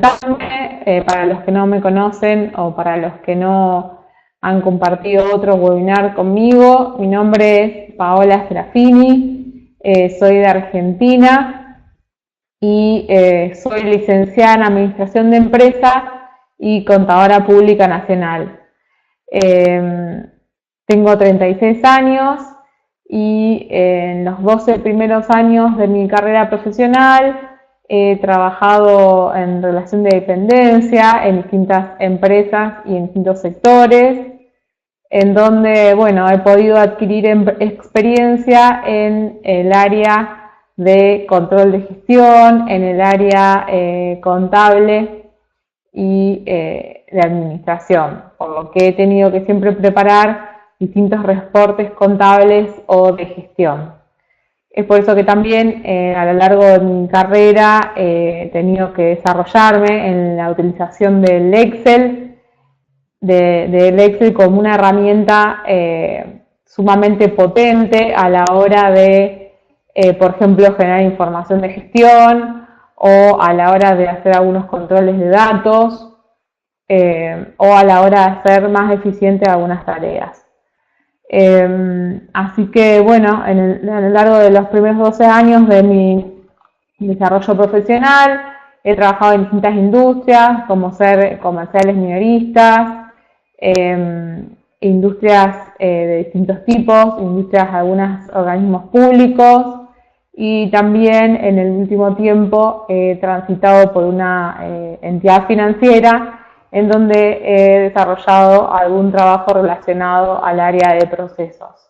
Para los que no me conocen o para los que no han compartido otro webinar conmigo, mi nombre es Paola Serafini, soy de Argentina y soy licenciada en Administración de Empresas y Contadora Pública Nacional. Tengo 36 años y en los 12 primeros años de mi carrera profesional he trabajado en relación de dependencia en distintas empresas y en distintos sectores, en donde, bueno, he podido adquirir experiencia en el área de control de gestión, en el área contable y de administración, por lo que he tenido que siempre preparar distintos reportes contables o de gestión. Es por eso que también a lo largo de mi carrera he tenido que desarrollarme en la utilización del Excel, del Excel como una herramienta sumamente potente a la hora de, por ejemplo, generar información de gestión o a la hora de hacer algunos controles de datos o a la hora de hacer más eficiente algunas tareas. Así que bueno, a lo largo de los primeros 12 años de mi desarrollo profesional he trabajado en distintas industrias como ser comerciales minoristas, industrias de distintos tipos, industrias de algunos organismos públicos y también en el último tiempo he transitado por una entidad financiera en donde he desarrollado algún trabajo relacionado al área de procesos,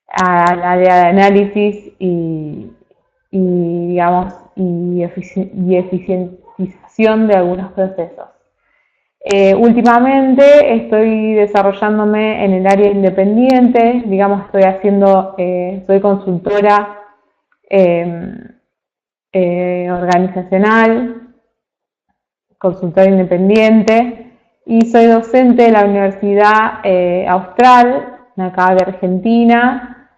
al área de análisis y eficientización de algunos procesos. Últimamente estoy desarrollándome en el área independiente, digamos, soy consultora organizacional, consultora independiente y soy docente de la Universidad Austral, acá de Argentina,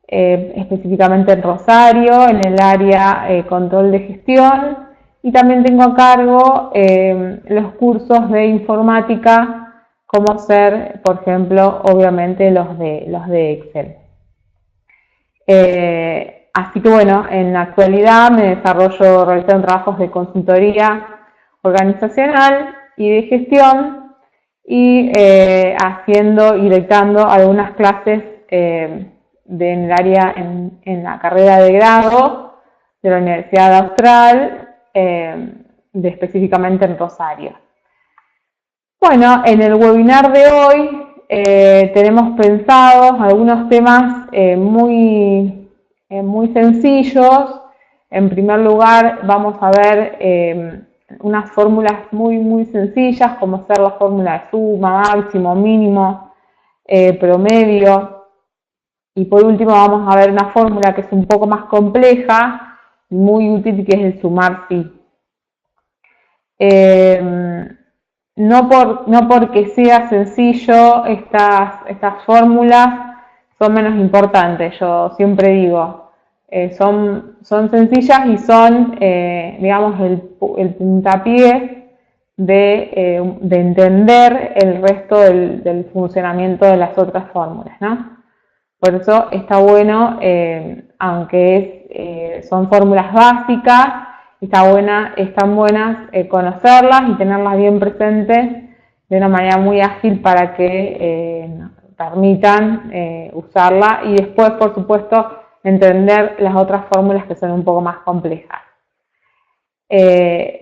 específicamente en Rosario, en el área control de gestión, y también tengo a cargo los cursos de informática, como ser, por ejemplo, obviamente los de Excel. Así que bueno, en la actualidad me desarrollo realizando trabajos de consultoría organizacional y de gestión y haciendo y dictando algunas clases en el área, en la carrera de grado de la Universidad Austral, específicamente en Rosario. Bueno, en el webinar de hoy tenemos pensados algunos temas muy sencillos. En primer lugar, vamos a ver unas fórmulas muy sencillas, como ser la fórmula de suma, máximo, mínimo, promedio. Y por último vamos a ver una fórmula que es un poco más compleja, muy útil, que es el sumar sí. No porque sea sencillo, estas fórmulas son menos importantes, yo siempre digo. Son sencillas y son, digamos, el puntapié de entender el resto del funcionamiento de las otras fórmulas, ¿no? Por eso está bueno, aunque son fórmulas básicas, están buenas conocerlas y tenerlas bien presentes de una manera muy ágil para que permitan usarla y después, por supuesto, entender las otras fórmulas que son un poco más complejas.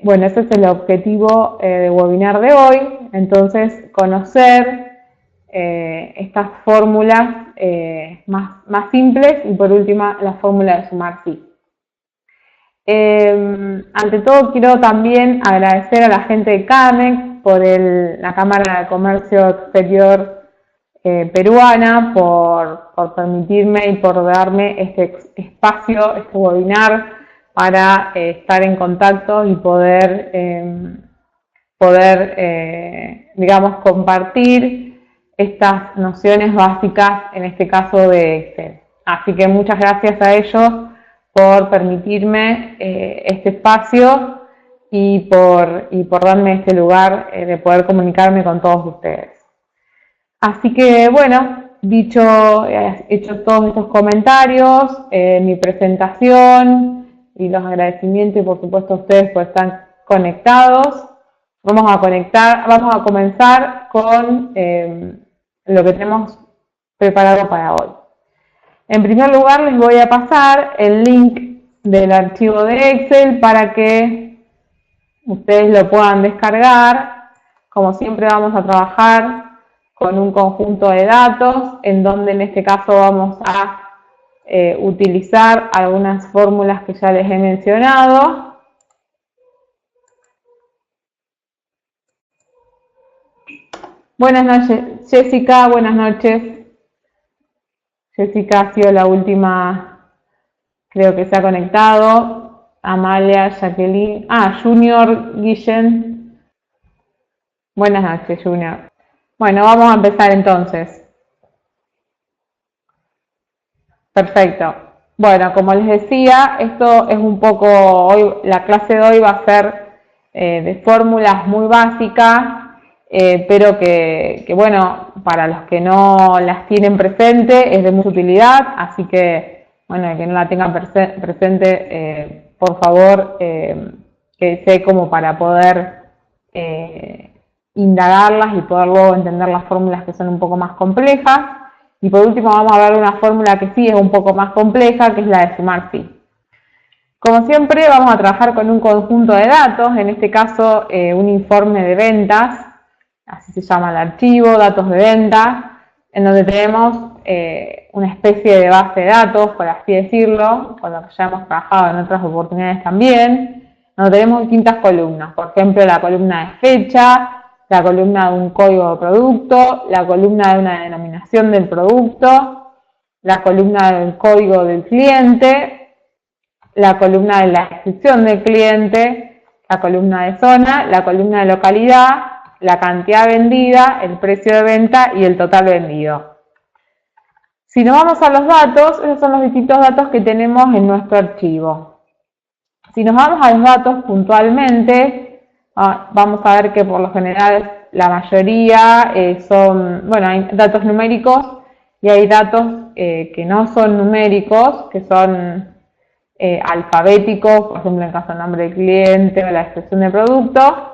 Bueno, ese es el objetivo del webinar de hoy. Entonces, conocer estas fórmulas más simples y por último la fórmula de sumar sí. Ante todo quiero también agradecer a la gente de CAMEX por la Cámara de Comercio Exterior peruana por permitirme y por darme este espacio, este webinar para estar en contacto y poder digamos, compartir estas nociones básicas, en este caso de Excel. Así que muchas gracias a ellos por permitirme este espacio y por darme este lugar de poder comunicarme con todos ustedes. Así que bueno, hecho todos estos comentarios, mi presentación y los agradecimientos y por supuesto a ustedes por estar conectados, vamos a comenzar con lo que tenemos preparado para hoy. En primer lugar les voy a pasar el link del archivo de Excel para que ustedes lo puedan descargar. Como siempre vamos a trabajar con un conjunto de datos en donde en este caso vamos a utilizar algunas fórmulas que ya les he mencionado. Buenas noches, Jessica, buenas noches. Jessica ha sido la última, creo que se ha conectado. Amalia, Jacqueline, Junior, Guillen. Buenas noches, Junior. Bueno, vamos a empezar entonces. Perfecto. Bueno, como les decía, esto es un poco, hoy la clase de hoy va a ser de fórmulas muy básicas, pero que bueno, para los que no las tienen presente es de mucha utilidad, así que bueno, el que no la tenga presente, por favor, que sé como para poder indagarlas y poder luego entender las fórmulas que son un poco más complejas. Y por último vamos a ver una fórmula que sí es un poco más compleja, que es la de sumar phi. Como siempre vamos a trabajar con un conjunto de datos, en este caso un informe de ventas, así se llama el archivo, datos de venta, en donde tenemos una especie de base de datos, por así decirlo, con lo que ya hemos trabajado en otras oportunidades también, donde tenemos distintas columnas, por ejemplo la columna de fecha, la columna de un código de producto, la columna de una denominación del producto, la columna del código del cliente, la columna de la descripción del cliente, la columna de zona, la columna de localidad, la cantidad vendida, el precio de venta y el total vendido. Si nos vamos a los datos, esos son los distintos datos que tenemos en nuestro archivo. Si nos vamos a los datos puntualmente, vamos a ver que por lo general la mayoría son, bueno, hay datos numéricos y hay datos que no son numéricos, que son alfabéticos, por ejemplo en caso del nombre del cliente o la descripción del producto.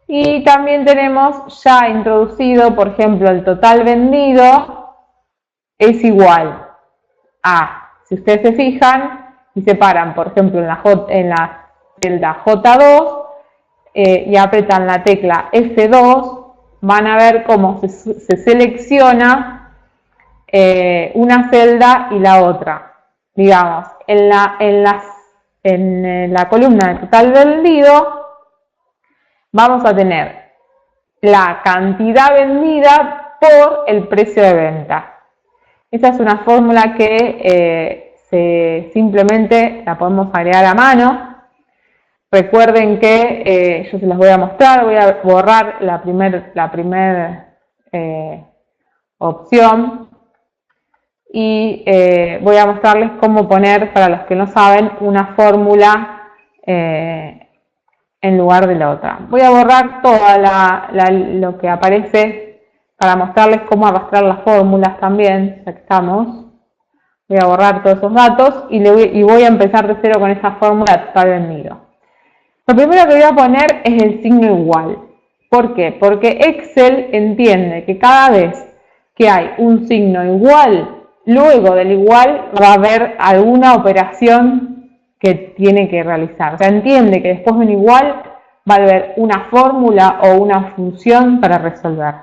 Y también tenemos ya introducido, por ejemplo, el total vendido es igual a, si ustedes se fijan y separan, por ejemplo, en la celda J2, y apretan la tecla F2, van a ver cómo se selecciona una celda y la otra. Digamos, en la columna de total vendido vamos a tener la cantidad vendida por el precio de venta. Esa es una fórmula que simplemente la podemos agregar a mano. Recuerden que yo se las voy a mostrar, voy a borrar la primer opción y voy a mostrarles cómo poner, para los que no saben, una fórmula en lugar de la otra. Voy a borrar toda lo que aparece para mostrarles cómo arrastrar las fórmulas también, ya que estamos. Voy a borrar todos esos datos y voy a empezar de cero con esa fórmula total vendido. Lo primero que voy a poner es el signo igual. ¿Por qué? Porque Excel entiende que cada vez que hay un signo igual, luego del igual va a haber alguna operación que tiene que realizar. O sea, entiende que después de un igual va a haber una fórmula o una función para resolver.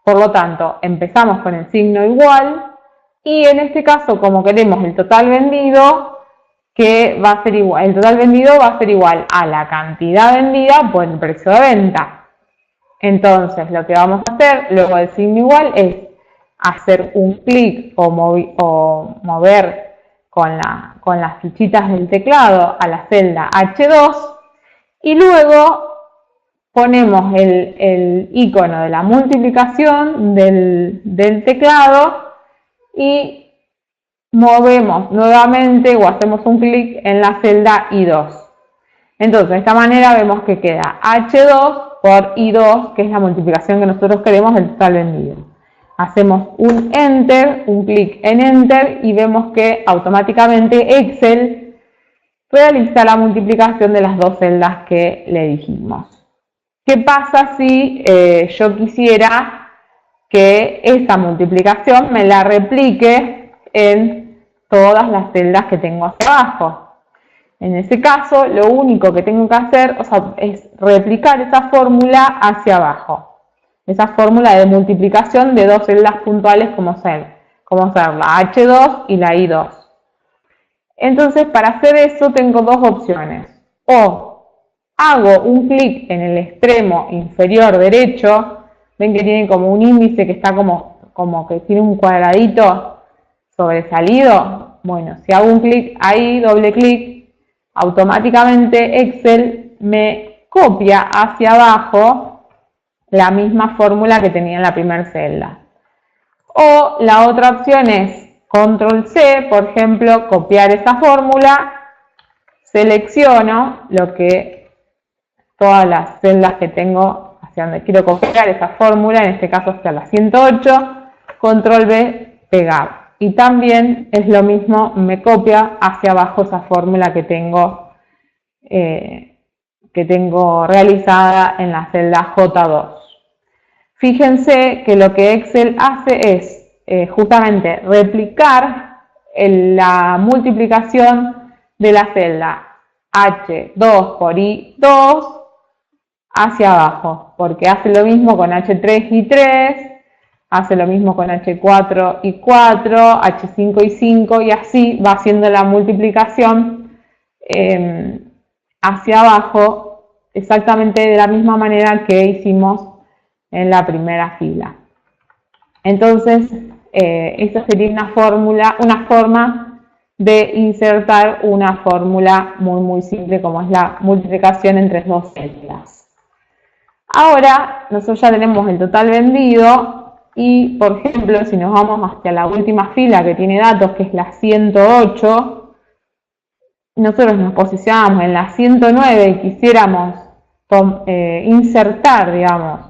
Por lo tanto, empezamos con el signo igual y en este caso, como queremos el total vendido, que va a ser igual, el total vendido va a ser igual a la cantidad vendida por el precio de venta. Entonces, lo que vamos a hacer luego del signo igual es hacer un clic o mover con las flechitas del teclado a la celda H2 y luego ponemos el icono de la multiplicación del teclado y movemos nuevamente o hacemos un clic en la celda I2. Entonces, de esta manera vemos que queda H2 por I2, que es la multiplicación que nosotros queremos del total vendido. Hacemos un Enter, un clic en Enter y vemos que automáticamente Excel realiza la multiplicación de las dos celdas que le dijimos. ¿Qué pasa si yo quisiera que esta multiplicación me la replique en todas las celdas que tengo hacia abajo? En ese caso, lo único que tengo que hacer, es replicar esa fórmula hacia abajo. Esa fórmula de multiplicación de dos celdas puntuales como ser la H2 y la I2. Entonces, para hacer eso tengo dos opciones. O hago un clic en el extremo inferior derecho, ven que tiene como un índice que está como que tiene un cuadradito sobresalido. Bueno, si hago un clic ahí, doble clic, automáticamente Excel me copia hacia abajo la misma fórmula que tenía en la primera celda. O la otra opción es Control C, por ejemplo, copiar esa fórmula, selecciono todas las celdas que tengo hacia donde quiero copiar esa fórmula, en este caso hacia la 108, Control V, pegar. Y también es lo mismo, me copia hacia abajo esa fórmula que tengo realizada en la celda J2. Fíjense que lo que Excel hace es justamente replicar la multiplicación de la celda H2 por I2 hacia abajo, porque hace lo mismo con H3 y 3, hace lo mismo con H4 y 4, H5 y 5, y así va haciendo la multiplicación hacia abajo exactamente de la misma manera que hicimos en la primera fila. Entonces, esta sería una forma de insertar una fórmula muy simple como es la multiplicación entre dos celdas. Ahora, nosotros ya tenemos el total vendido y, por ejemplo, si nos vamos hacia la última fila que tiene datos, que es la 108, nosotros nos posicionamos en la 109 y quisiéramos insertar, digamos,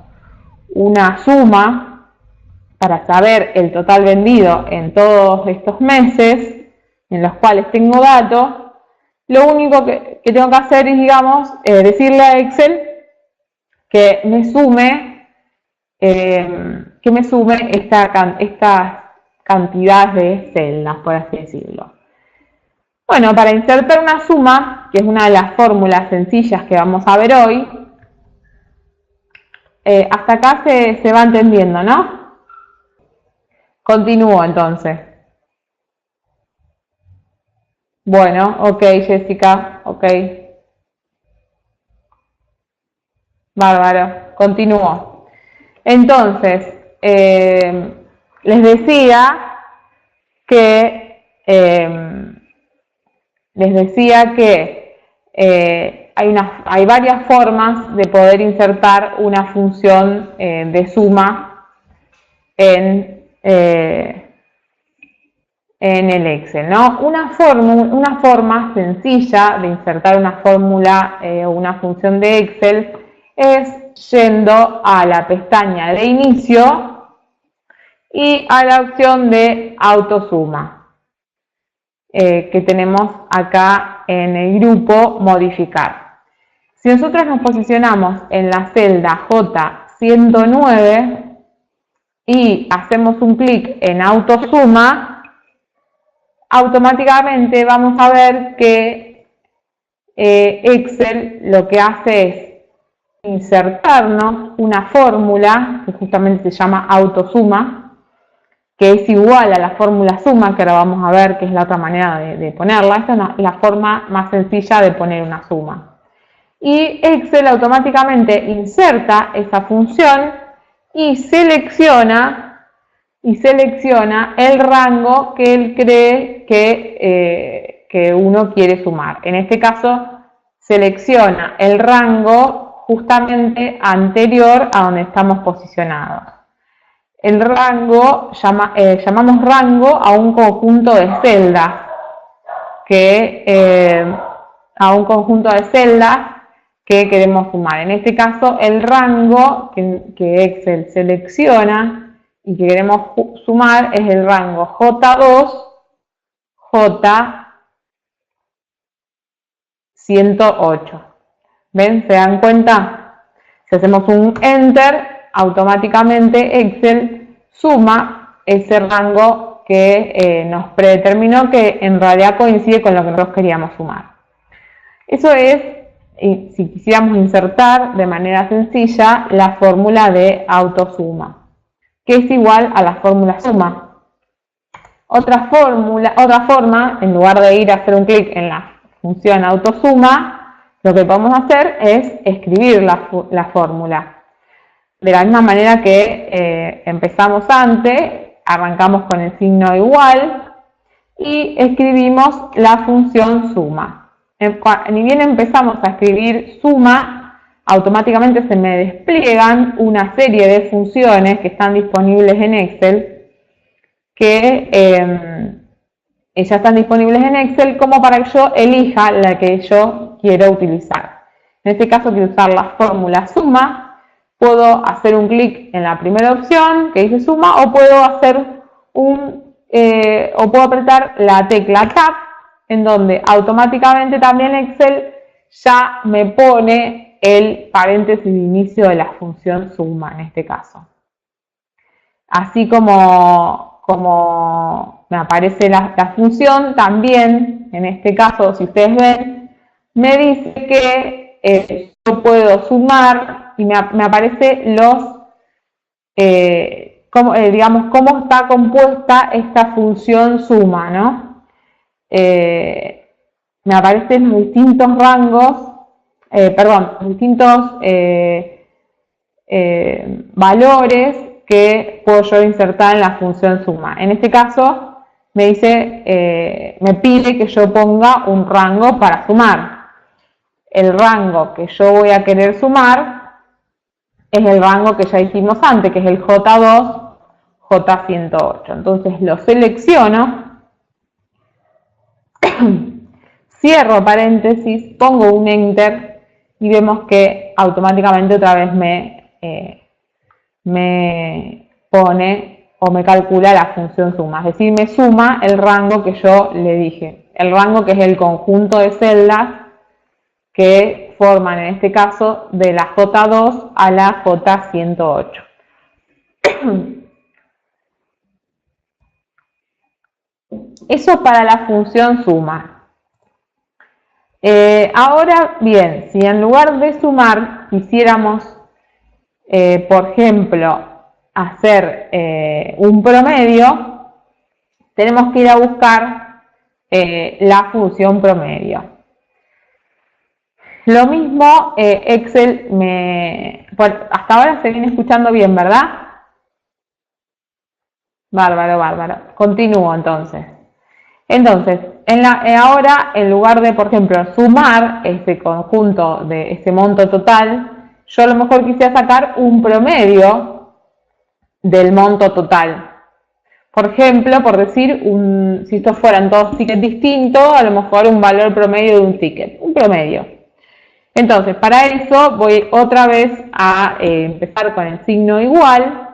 una suma para saber el total vendido en todos estos meses en los cuales tengo datos, lo único que tengo que hacer es, digamos, decirle a Excel que me sume esta cantidad de celdas, por así decirlo. Bueno, para insertar una suma, que es una de las fórmulas sencillas que vamos a ver hoy, hasta acá se va entendiendo, ¿no? Continúo entonces. Bueno, ok, Jessica, ok. Bárbaro, continúo. Entonces, les decía que hay varias formas de poder insertar una función de suma en el Excel, ¿no? Una forma sencilla de insertar una fórmula o una función de Excel es yendo a la pestaña de inicio y a la opción de autosuma que tenemos acá en el grupo modificar. Si nosotros nos posicionamos en la celda J109 y hacemos un clic en autosuma, automáticamente vamos a ver que Excel lo que hace es insertarnos una fórmula que justamente se llama autosuma, que es igual a la fórmula suma, que ahora vamos a ver que es la otra manera de ponerla. Esta es la forma más sencilla de poner una suma. Y Excel automáticamente inserta esa función y selecciona el rango que él cree que uno quiere sumar. En este caso, selecciona el rango justamente anterior a donde estamos posicionados. El rango, llamamos rango a un conjunto de celdas que a un conjunto de celdas que queremos sumar. En este caso, el rango que Excel selecciona y que queremos sumar es el rango J2, J108. ¿Ven? ¿Se dan cuenta? Si hacemos un Enter, automáticamente Excel suma ese rango que nos predeterminó, que en realidad coincide con lo que nosotros queríamos sumar. Eso es, si quisiéramos insertar de manera sencilla la fórmula de autosuma, que es igual a la fórmula suma. Otra forma, en lugar de ir a hacer un clic en la función autosuma, lo que podemos hacer es escribir la fórmula. De la misma manera que empezamos antes, arrancamos con el signo igual y escribimos la función suma. Ni bien empezamos a escribir suma, automáticamente se me despliegan una serie de funciones que están disponibles en Excel, que ya están disponibles en Excel como para que yo elija la que yo quiero utilizar. En este caso quiero usar la fórmula suma. Puedo hacer un clic en la primera opción que dice suma, o puedo apretar la tecla Tab, en donde automáticamente también Excel ya me pone el paréntesis de inicio de la función suma en este caso. Así como me aparece la función, también en este caso, si ustedes ven, me dice que yo puedo sumar y me aparece digamos, cómo está compuesta esta función suma, ¿no? Me aparecen los distintos rangos, distintos valores que puedo yo insertar en la función suma. En este caso me pide que yo ponga un rango para sumar. El rango que yo voy a querer sumar es el rango que ya hicimos antes, que es el J2, J108. Entonces lo selecciono, cierro paréntesis, pongo un Enter y vemos que automáticamente otra vez me pone o me calcula la función suma. Es decir, me suma el rango que yo le dije. El rango que es el conjunto de celdas que forman en este caso de la J2 a la J108. Eso para la función suma. Ahora bien, si en lugar de sumar quisiéramos, por ejemplo, hacer un promedio, tenemos que ir a buscar la función promedio. Lo mismo, Excel hasta ahora se viene escuchando bien, ¿verdad? Bárbaro, bárbaro. Continúo entonces. Entonces, ahora, en lugar de, por ejemplo, sumar este conjunto de este monto total, yo a lo mejor quisiera sacar un promedio del monto total. Por ejemplo, por decir, si estos fueran todos tickets distintos, a lo mejor un valor promedio de un ticket, un promedio. Entonces, para eso voy otra vez a empezar con el signo igual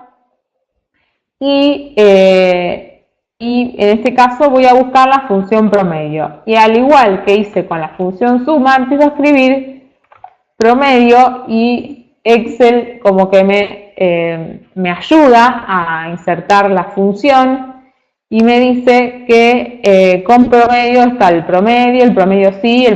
y en este caso voy a buscar la función promedio. Y al igual que hice con la función suma, empiezo a escribir promedio y Excel como que me ayuda a insertar la función y me dice que con promedio está el promedio sí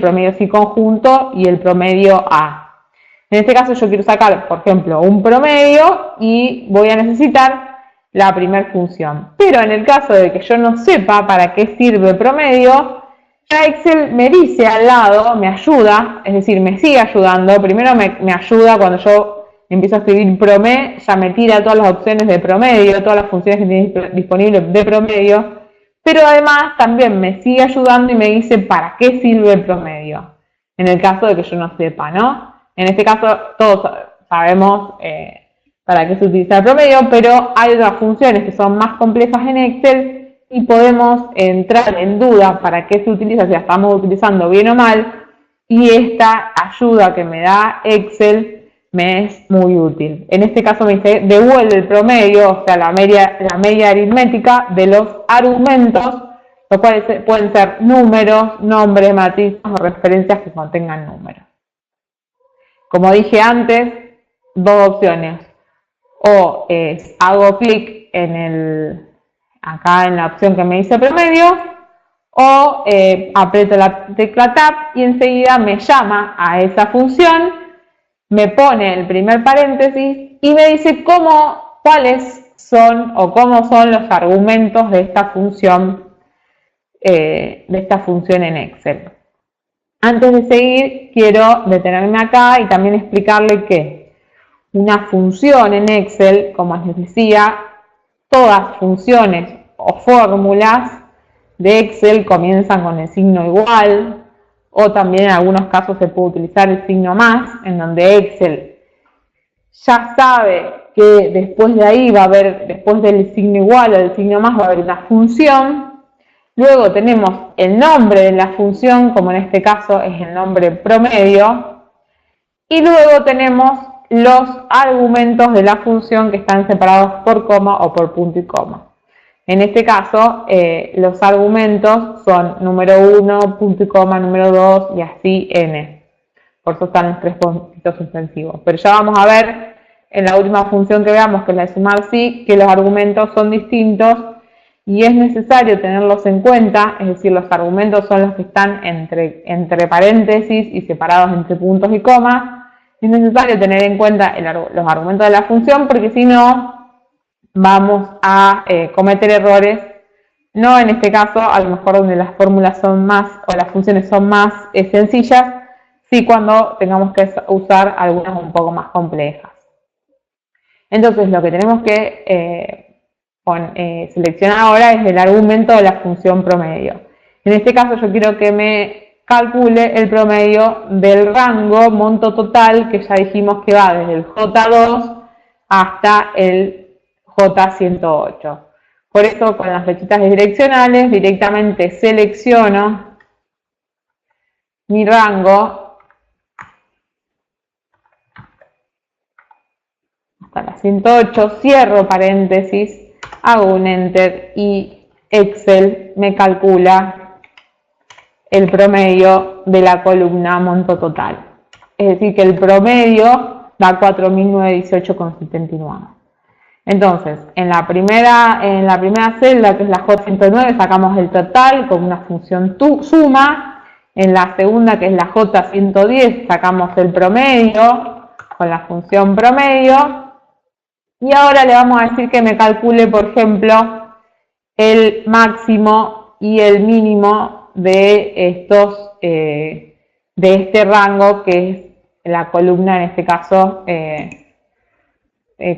conjunto y el promedio A. En este caso yo quiero sacar, por ejemplo, un promedio y voy a necesitar la primera función. Pero en el caso de que yo no sepa para qué sirve promedio, ya Excel me dice al lado, me ayuda, es decir, me sigue ayudando. Primero me ayuda cuando yo empiezo a escribir promedio, ya me tira todas las opciones de promedio, todas las funciones que tiene disponibles de promedio, pero además también me sigue ayudando y me dice para qué sirve el promedio, en el caso de que yo no sepa, ¿no? En este caso todos sabemos para qué se utiliza el promedio, pero hay otras funciones que son más complejas en Excel y podemos entrar en duda para qué se utiliza, si la estamos utilizando bien o mal, y esta ayuda que me da Excel me es muy útil. En este caso me dice devuelve el promedio, o sea la media aritmética de los argumentos, los cuales pueden ser números, nombres, matrices o referencias que contengan números. Como dije antes, dos opciones. O hago clic acá en la opción que me dice promedio, o aprieto la tecla Tab y enseguida me llama a esa función, me pone el primer paréntesis y me dice cuáles son o cómo son los argumentos de esta función en Excel. Antes de seguir, quiero detenerme acá y también explicarle que una función en Excel, como les decía, todas funciones o fórmulas de Excel comienzan con el signo igual, o también en algunos casos se puede utilizar el signo más, en donde Excel ya sabe que después de ahí va a haber, después del signo igual o del signo más, va a haber una función. Luego tenemos el nombre de la función, como en este caso es el nombre promedio, y luego tenemos los argumentos de la función que están separados por coma o por punto y coma. En este caso, los argumentos son número 1, punto y coma, número 2 y así n. Por eso están los tres puntitos suspensivos. Pero ya vamos a ver en la última función que veamos, que es la de sumar sí, que los argumentos son distintos y es necesario tenerlos en cuenta, es decir, los argumentos son los que están entre paréntesis y separados entre puntos y comas. Es necesario tener en cuenta los argumentos de la función porque si no vamos a cometer errores, no en este caso, a lo mejor donde las fórmulas son más o las funciones son más sencillas, sí cuando tengamos que usar algunas un poco más complejas. Entonces lo que tenemos que seleccionar ahora es el argumento de la función promedio. En este caso yo quiero que me calcule el promedio del rango monto total que ya dijimos que va desde el J2 hasta el J108. Por eso con las flechitas direccionales directamente selecciono mi rango hasta la 108, cierro paréntesis, hago un enter y Excel me calcula el promedio de la columna monto total. Es decir, que el promedio da 4.918,79. Entonces, en la primera celda, que es la J109, sacamos el total con una función suma. En la segunda, que es la J110, sacamos el promedio con la función promedio. Y ahora le vamos a decir que me calcule, por ejemplo, el máximo y el mínimo de este rango, que es la columna, en este caso,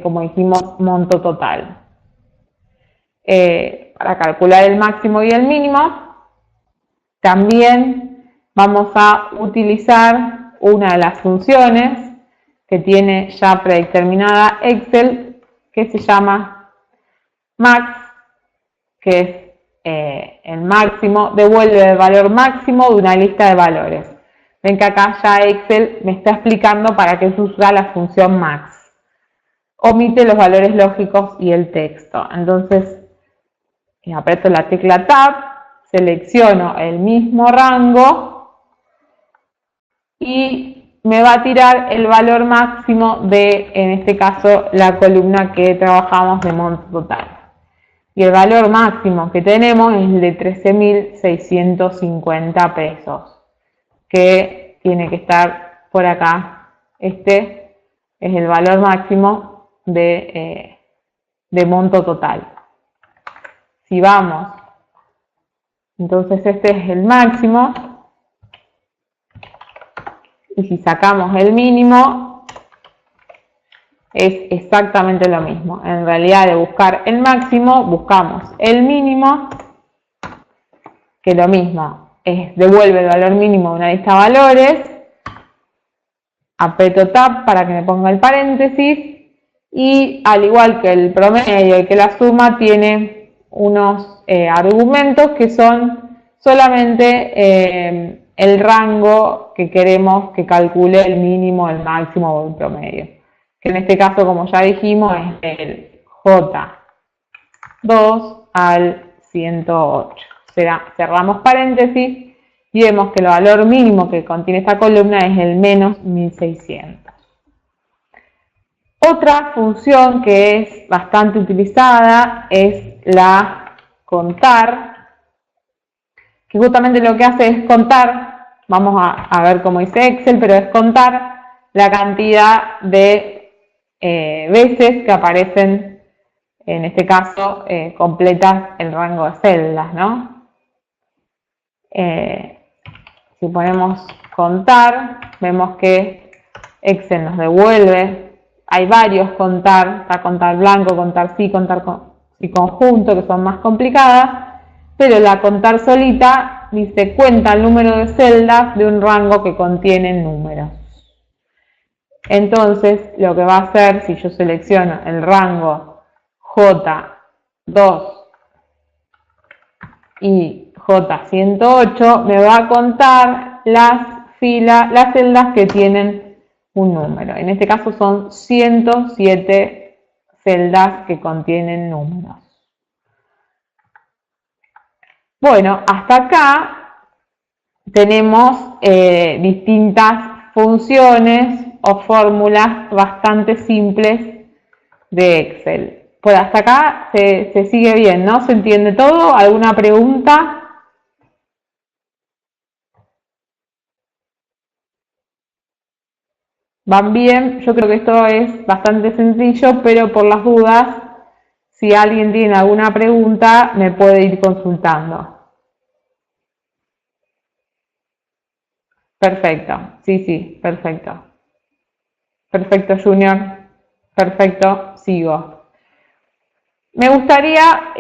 como dijimos, monto total. Para calcular el máximo y el mínimo, también vamos a utilizar una de las funciones que tiene ya predeterminada Excel, que se llama max, que es el máximo, devuelve el valor máximo de una lista de valores. Ven que acá ya Excel me está explicando para qué se usa la función max. Omite los valores lógicos y el texto. Entonces, aprieto la tecla Tab, selecciono el mismo rango y me va a tirar el valor máximo de, en este caso, la columna que trabajamos de monto total. Y el valor máximo que tenemos es el de 13.650 pesos, que tiene que estar por acá. Este es el valor máximo de monto total. Si vamos, entonces este es el máximo. Y si sacamos el mínimo, es exactamente lo mismo. En realidad, de buscar el máximo, buscamos el mínimo, que lo mismo es devuelve el valor mínimo de una lista de valores. Aprieto Tab para que me ponga el paréntesis. Y al igual que el promedio y que la suma, tiene unos argumentos que son solamente el rango que queremos que calcule el mínimo, el máximo o el promedio. Que en este caso, como ya dijimos, es el J2 al 108. Cerramos paréntesis y vemos que el valor mínimo que contiene esta columna es el menos 1600. Otra función que es bastante utilizada es la contar, que justamente lo que hace es contar, vamos a ver cómo dice Excel, pero es contar la cantidad de veces que aparecen, en este caso, completas el rango de celdas, ¿no? Si ponemos contar, vemos que Excel nos devuelve, hay varios contar, está contar blanco, contar sí, contar sí conjunto, que son más complicadas, pero la contar solita dice cuenta el número de celdas de un rango que contiene números. Entonces, lo que va a hacer, si yo selecciono el rango J2 y J108, me va a contar las celdas que tienen un número. En este caso son 107 celdas que contienen números. Bueno, hasta acá tenemos distintas funciones o fórmulas bastante simples de Excel. Por hasta acá se sigue bien, ¿no? ¿Se entiende todo? ¿Alguna pregunta? ¿Van bien? Yo creo que esto es bastante sencillo, pero por las dudas, si alguien tiene alguna pregunta, me puede ir consultando. Perfecto, sí, perfecto. Perfecto, Junior. Perfecto, sigo. Me gustaría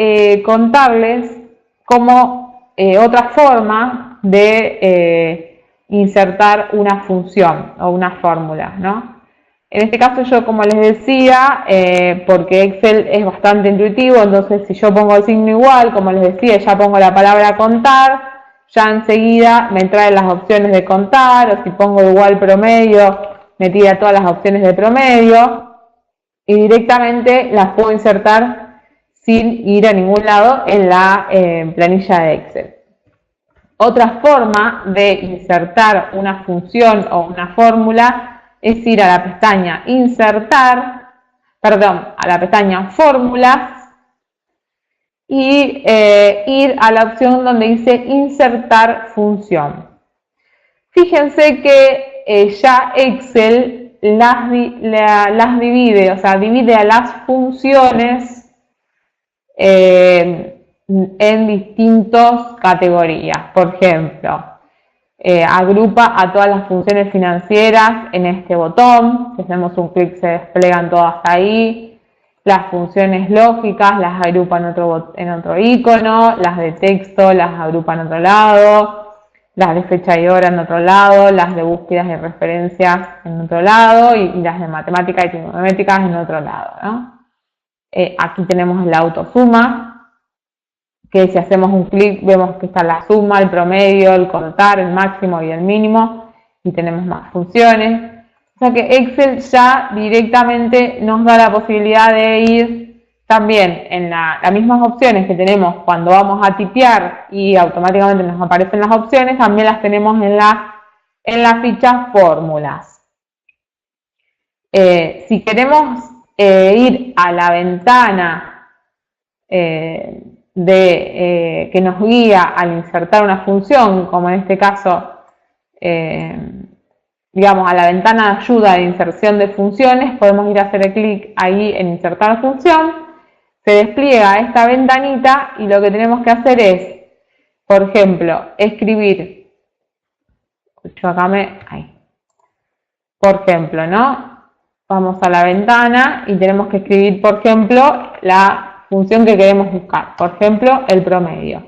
contarles cómo otra forma de insertar una función o una fórmula, ¿no? En este caso yo, como les decía, porque Excel es bastante intuitivo, entonces si yo pongo el signo igual, como les decía, ya pongo la palabra contar, ya enseguida me trae las opciones de contar, o si pongo igual promedio, me tira todas las opciones de promedio, y directamente las puedo insertar sin ir a ningún lado en la planilla de Excel. Otra forma de insertar una función o una fórmula es ir a la pestaña a la pestaña Fórmulas y ir a la opción donde dice Insertar función. Fíjense que ya Excel las divide, o sea, divide a las funciones en distintas categorías. Por ejemplo, agrupa a todas las funciones financieras en este botón. Si hacemos un clic se desplegan todas ahí. Las funciones lógicas las agrupa en otro icono, las de texto las agrupa en otro lado, las de fecha y hora en otro lado, las de búsquedas y referencias en otro lado y las de matemáticas y trigonométricas en otro lado, ¿no? Aquí tenemos la autosuma, que si hacemos un clic vemos que está la suma, el promedio, el contar, el máximo y el mínimo, y tenemos más funciones. O sea que Excel ya directamente nos da la posibilidad de ir también en las mismas opciones que tenemos cuando vamos a tipear y automáticamente nos aparecen las opciones, también las tenemos en la ficha fórmulas. Si queremos ir a la ventana que nos guía al insertar una función, como en este caso, digamos, a la ventana de ayuda de inserción de funciones, podemos ir a hacer clic ahí en insertar función, se despliega esta ventanita y lo que tenemos que hacer es, por ejemplo, escribir, por ejemplo, ¿no? Vamos a la ventana y tenemos que escribir, por ejemplo, la función que queremos buscar, por ejemplo, el promedio.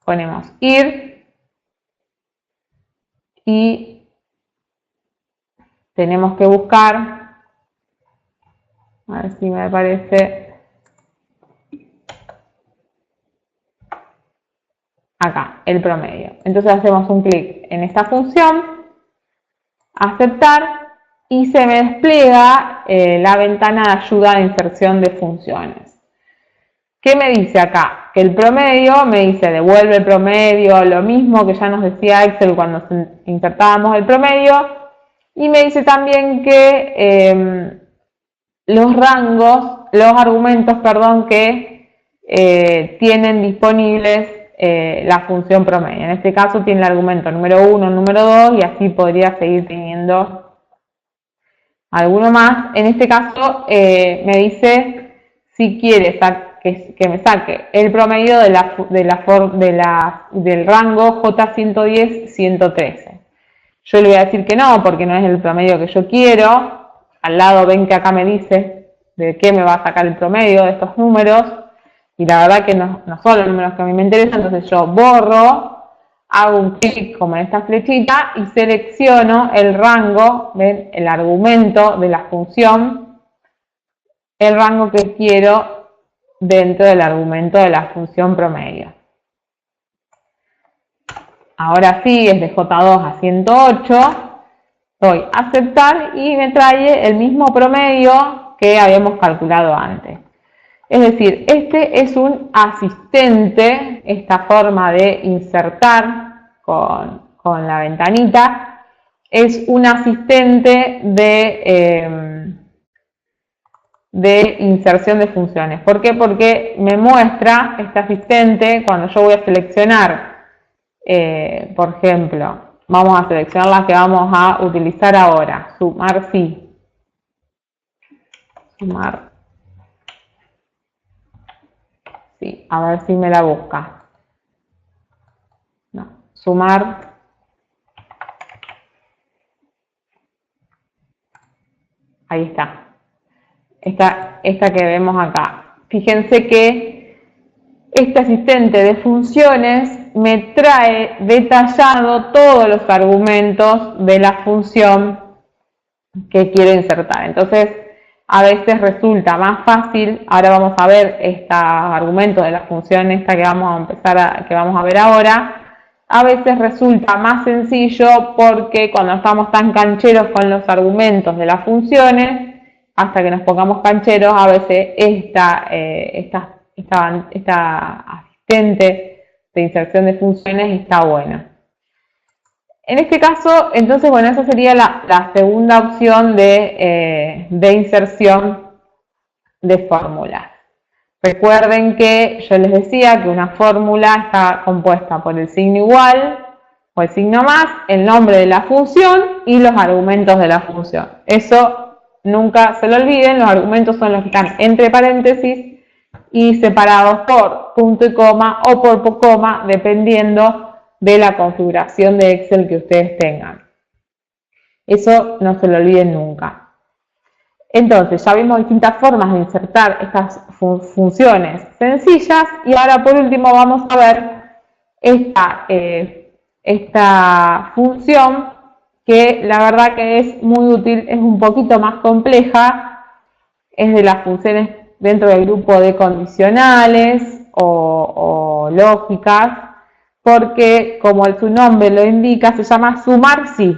Ponemos ir y tenemos que buscar, a ver si me aparece, acá, el promedio. Entonces hacemos un clic en esta función, aceptar, y se me despliega la ventana de ayuda de inserción de funciones. ¿Qué me dice acá? Que el promedio me dice devuelve el promedio, lo mismo que ya nos decía Excel cuando insertábamos el promedio, y me dice también que los argumentos, perdón, que tienen disponibles la función promedio. En este caso tiene el argumento número 1, número 2 y así podría seguir teniendo alguno más. En este caso me dice si quiere que me saque el promedio del rango J110-113. Yo le voy a decir que no, porque no es el promedio que yo quiero. Al lado ven que acá me dice de qué me va a sacar el promedio de estos números. Y la verdad que no son los números que a mí me interesan, entonces yo borro, hago un clic como en esta flechita y selecciono el rango, ¿ven? El argumento de la función, el rango que quiero dentro del argumento de la función promedio. Ahora sí, es de J2 a 108, doy a aceptar y me trae el mismo promedio que habíamos calculado antes. Es decir, este es un asistente, esta forma de insertar con la ventanita, es un asistente de inserción de funciones. ¿Por qué? Porque me muestra este asistente cuando yo voy a seleccionar, por ejemplo, vamos a seleccionar las que vamos a utilizar ahora, sumar sí, sumar. Sí, a ver si me la busca. No, sumar. Ahí está. Esta que vemos acá. Fíjense que este asistente de funciones me trae detallado todos los argumentos de la función que quiero insertar. Entonces, a veces resulta más fácil, ahora vamos a ver este argumento de la función esta que vamos a ver ahora, a veces resulta más sencillo porque cuando estamos tan cancheros con los argumentos de las funciones, hasta que nos pongamos cancheros, a veces esta asistente de inserción de funciones está buena. En este caso, entonces, bueno, esa sería la segunda opción de inserción de fórmulas. Recuerden que yo les decía que una fórmula está compuesta por el signo igual o el signo más, el nombre de la función y los argumentos de la función. Eso nunca se lo olviden, los argumentos son los que están entre paréntesis y separados por punto y coma o por coma, dependiendo de la configuración de Excel que ustedes tengan. Eso no se lo olviden nunca. Entonces, ya vimos distintas formas de insertar estas funciones sencillas y ahora por último vamos a ver esta función que la verdad que es muy útil, es un poquito más compleja, es de las funciones dentro del grupo de condicionales o lógicas, porque como su nombre lo indica, se llama sumar sí.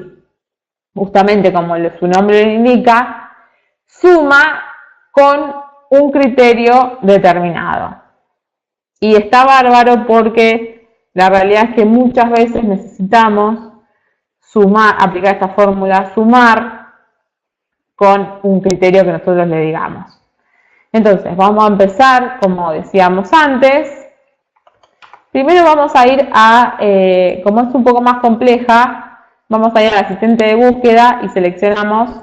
Justamente como su nombre lo indica, suma con un criterio determinado. Y está bárbaro porque la realidad es que muchas veces necesitamos aplicar esta fórmula, sumar con un criterio que nosotros le digamos. Entonces, vamos a empezar, como decíamos antes. Primero vamos a ir como es un poco más compleja, vamos a ir al asistente de búsqueda y seleccionamos,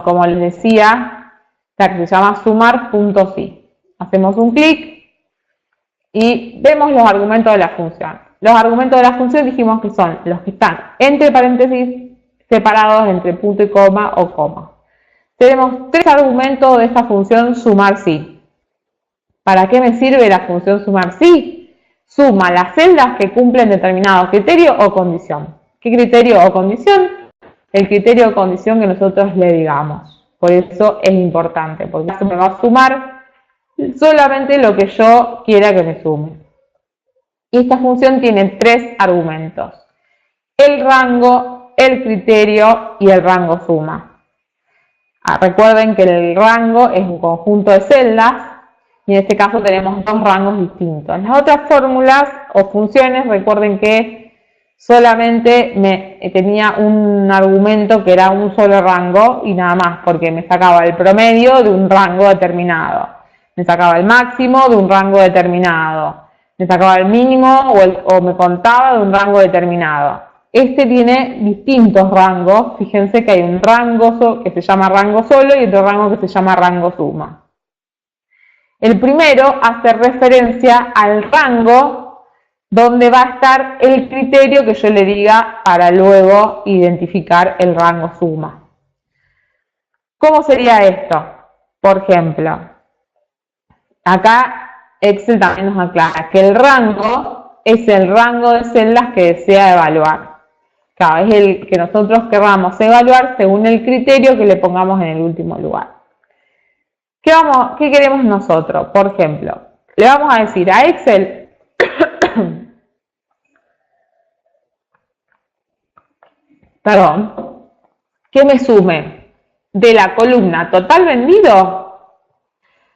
como les decía, la que se llama sumar.sí. Hacemos un clic y vemos los argumentos de la función. Los argumentos de la función dijimos que son los que están entre paréntesis separados entre punto y coma o coma. Tenemos tres argumentos de esta función sumar sí. ¿Para qué me sirve la función sumar sí? Suma las celdas que cumplen determinado criterio o condición. ¿Qué criterio o condición? El criterio o condición que nosotros le digamos. Por eso es importante, porque me va a sumar solamente lo que yo quiera que me sume. Y esta función tiene tres argumentos: el rango, el criterio y el rango suma. Recuerden que el rango es un conjunto de celdas y en este caso tenemos dos rangos distintos. En las otras fórmulas o funciones, recuerden que solamente tenía un argumento que era un solo rango y nada más, porque me sacaba el promedio de un rango determinado, me sacaba el máximo de un rango determinado, me sacaba el mínimo o me contaba de un rango determinado. Este tiene distintos rangos. Fíjense que hay un rango que se llama rango solo y otro rango que se llama rango suma. El primero hace referencia al rango donde va a estar el criterio que yo le diga para luego identificar el rango suma. ¿Cómo sería esto? Por ejemplo, acá Excel también nos aclara que el rango es el rango de celdas que desea evaluar. Claro, es el que nosotros querramos evaluar según el criterio que le pongamos en el último lugar. ¿Qué queremos nosotros? Por ejemplo, le vamos a decir a Excel que me sume de la columna total vendido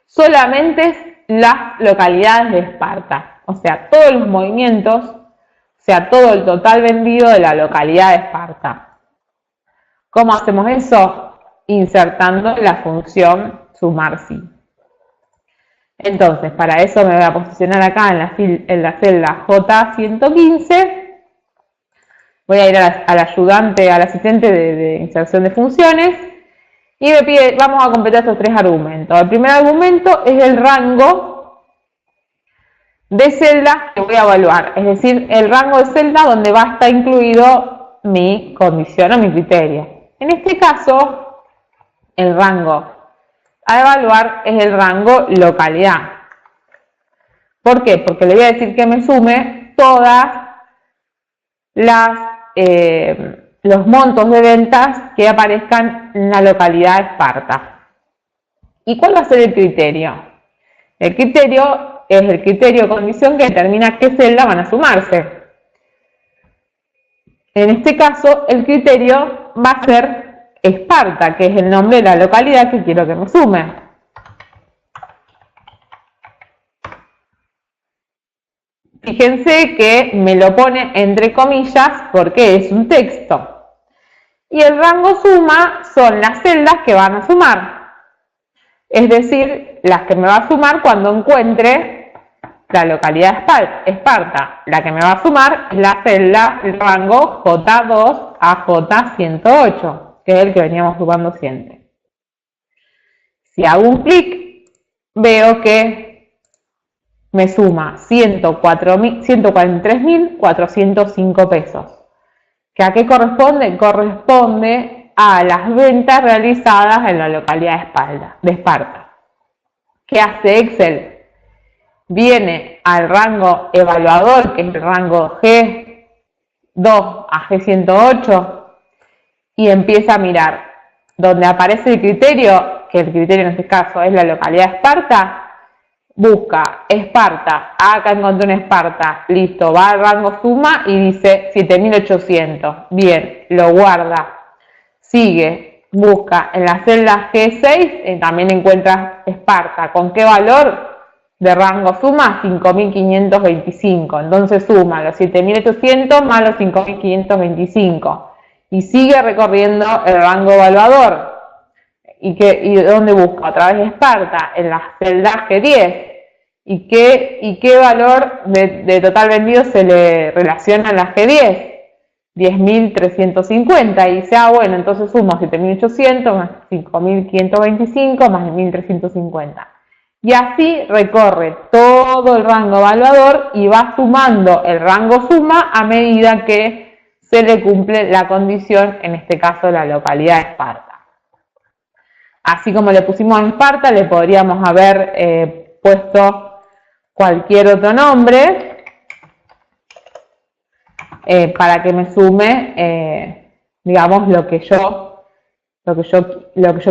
solamente las localidades de Esparta, o sea, todos los movimientos, o sea, todo el total vendido de la localidad de Esparta. ¿Cómo hacemos eso? Insertando la función sumar sí. Entonces, para eso me voy a posicionar acá en la celda J115. Voy a ir al ayudante, al asistente de inserción de funciones y me pide, vamos a completar estos tres argumentos. El primer argumento es el rango de celdas que voy a evaluar, es decir, el rango de celda donde va a estar incluido mi condición o mi criterio. En este caso, el rango a evaluar es el rango localidad. ¿Por qué? Porque le voy a decir que me sume todas los montos de ventas que aparezcan en la localidad de Esparta. ¿Y cuál va a ser el criterio? El criterio es el criterio de condición que determina qué celda van a sumarse. En este caso, el criterio va a ser Esparta, que es el nombre de la localidad que quiero que me sume. Fíjense que me lo pone entre comillas porque es un texto. Y el rango suma son las celdas que van a sumar. Es decir, las que me va a sumar cuando encuentre la localidad de Esparta. La que me va a sumar es la celda, el rango J2 a J108, que es el que veníamos sumando siempre. Si hago un clic, veo que me suma 143.405 pesos. ¿Que a qué corresponde? Corresponde a las ventas realizadas en la localidad de Esparta. ¿Qué hace Excel? Viene al rango evaluador, que es el rango G2 a G108, y empieza a mirar donde aparece el criterio, que el criterio en este caso es la localidad de Esparta. Busca Esparta, acá encontré un Esparta, listo, va al rango suma y dice 7.800, bien, lo guarda, sigue, busca en la celda G6, también encuentra Esparta, ¿con qué valor de rango suma? 5.525, entonces suma los 7.800 más los 5.525 y sigue recorriendo el rango evaluador. ¿Y dónde busca? A través de Esparta, en la celda G10. ¿Y qué valor de total vendido se le relaciona a la G10? 10.350. Y dice, bueno, entonces sumo 7.800 más 5.525 más 1.350. Y así recorre todo el rango evaluador y va sumando el rango suma a medida que se le cumple la condición, en este caso la localidad de Esparta. Así como le pusimos a Esparta, le podríamos haber puesto cualquier otro nombre para que me sume, digamos, lo que yo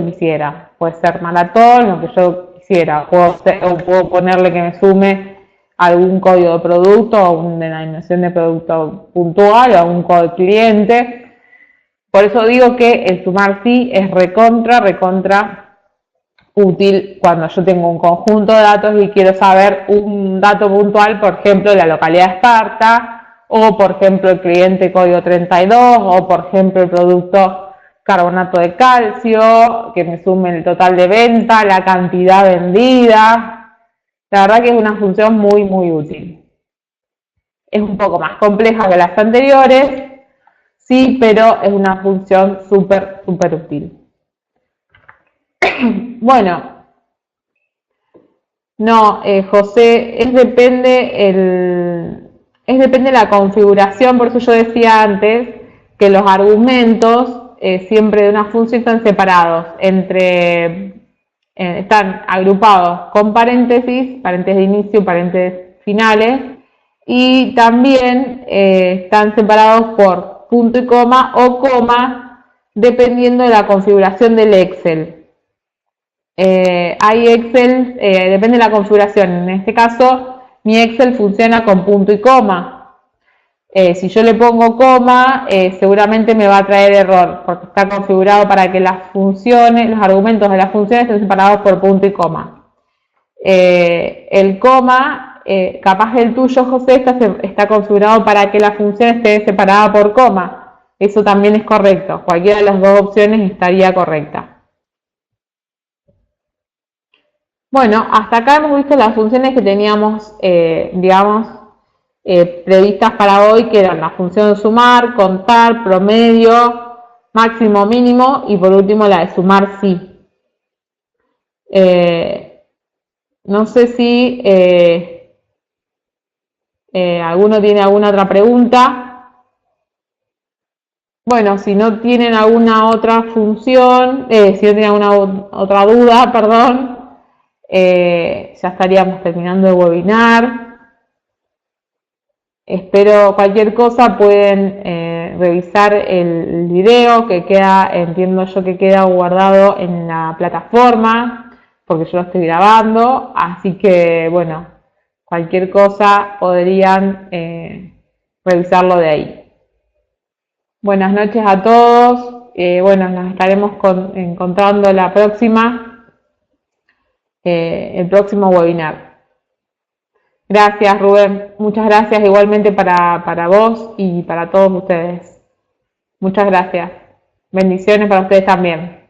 quisiera. Puede ser maratón, lo que yo quisiera. Puedo ponerle que me sume algún código de producto o una denominación de producto puntual o algún código de cliente. Por eso digo que el sumar sí es recontra útil cuando yo tengo un conjunto de datos y quiero saber un dato puntual, por ejemplo, la localidad de Esparta, o por ejemplo el cliente código 32, o por ejemplo el producto carbonato de calcio, que me sume el total de venta, la cantidad vendida. La verdad que es una función muy útil. Es un poco más compleja que las anteriores, sí, pero es una función súper útil. Bueno, no, José, depende de la configuración, por eso yo decía antes que los argumentos siempre de una función están separados, están agrupados con paréntesis de inicio, paréntesis finales, y también están separados por punto y coma o coma, dependiendo de la configuración del Excel. Hay Excel, depende de la configuración. En este caso, mi Excel funciona con punto y coma. Si yo le pongo coma, seguramente me va a traer error, porque está configurado para que las funciones, los argumentos de las funciones estén separados por punto y coma. El coma, capaz el tuyo, José, está configurado para que la función esté separada por coma. Eso también es correcto. Cualquiera de las dos opciones estaría correcta. Bueno, hasta acá hemos visto las funciones que teníamos, previstas para hoy, que eran la función de sumar, contar, promedio, máximo, mínimo, y por último la de sumar sí. No sé si alguno tiene alguna otra pregunta. Bueno, si no tienen alguna otra función, si no tienen alguna otra duda, perdón, ya estaríamos terminando el webinar. Espero cualquier cosa pueden revisar el video que queda, entiendo yo que queda guardado en la plataforma, porque yo lo estoy grabando, así que bueno, cualquier cosa podrían revisarlo de ahí. Buenas noches a todos, bueno, nos estaremos encontrando el próximo webinar. Gracias, Rubén. Muchas gracias igualmente para vos y para todos ustedes. Muchas gracias. Bendiciones para ustedes también.